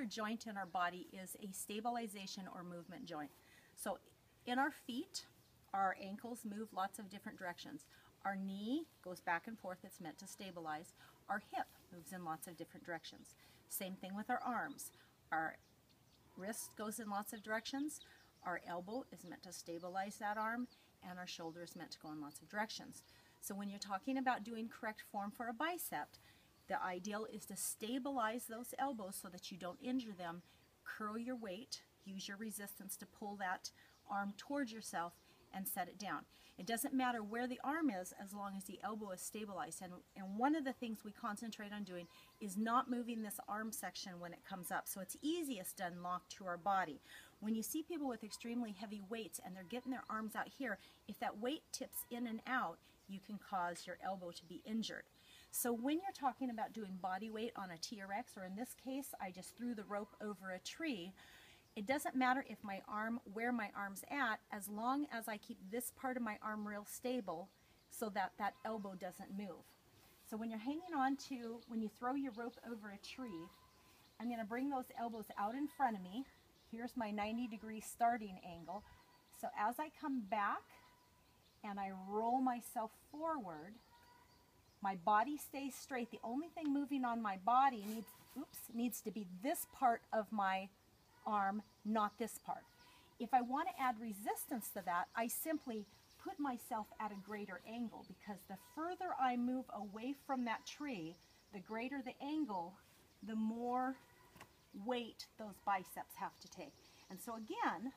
joint in our body is a stabilization or movement joint. So in our feet, our ankles move lots of different directions. Our knee goes back and forth, it's meant to stabilize. Our hip moves in lots of different directions. Same thing with our arms. Our wrist goes in lots of directions. Our elbow is meant to stabilize that arm, and our shoulder is meant to go in lots of directions. So when you're talking about doing correct form for a bicep, the ideal is to stabilize those elbows so that you don't injure them. Curl your weight, use your resistance to pull that arm towards yourself and set it down. It doesn't matter where the arm is as long as the elbow is stabilized. And one of the things we concentrate on doing is not moving this arm section when it comes up. So it's easiest done locked to our body. When you see people with extremely heavy weights and they're getting their arms out here, if that weight tips in and out, you can cause your elbow to be injured. So when you're talking about doing body weight on a TRX, or in this case, I just threw the rope over a tree, it doesn't matter if my arm, where my arm's at, as long as I keep this part of my arm real stable so that that elbow doesn't move. So when you're hanging on to, when you throw your rope over a tree, I'm going to bring those elbows out in front of me. Here's my 90-degree starting angle. So as I come back and I roll myself forward, my body stays straight. The only thing moving on my body needs to be this part of my arm, not this part. If I want to add resistance to that, I simply put myself at a greater angle, because the further I move away from that tree, the greater the angle, the more weight those biceps have to take. And so again,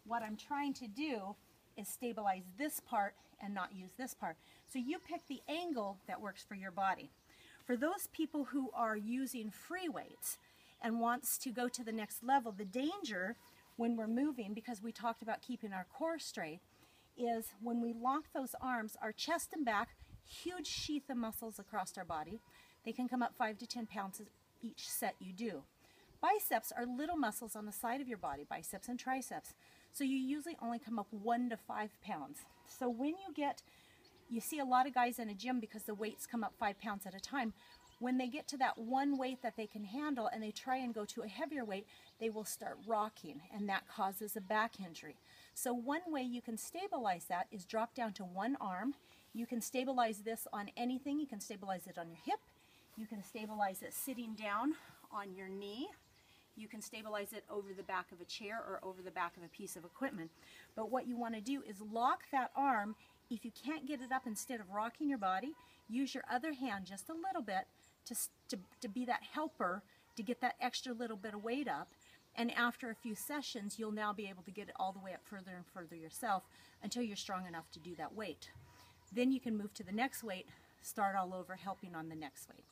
what I'm trying to do is stabilize this part and not use this part. So you pick the angle that works for your body. For those people who are using free weights and wants to go to the next level, the danger when we're moving, because we talked about keeping our core straight, is when we lock those arms, our chest and back, huge sheath of muscles across our body. They can come up 5 to 10 pounds each set you do. Biceps are little muscles on the side of your body, biceps and triceps. So you usually only come up 1 to 5 pounds. So when you see a lot of guys in a gym, because the weights come up 5 pounds at a time, when they get to that one weight that they can handle and they try and go to a heavier weight, they will start rocking, and that causes a back injury. So one way you can stabilize that is drop down to one arm. You can stabilize this on anything. You can stabilize it on your hip. You can stabilize it sitting down on your knee. You can stabilize it over the back of a chair or over the back of a piece of equipment. But what you want to do is lock that arm. If you can't get it up, instead of rocking your body, use your other hand just a little bit to be that helper, to get that extra little bit of weight up. And after a few sessions, you'll now be able to get it all the way up further and further yourself until you're strong enough to do that weight. Then you can move to the next weight, start all over, helping on the next weight.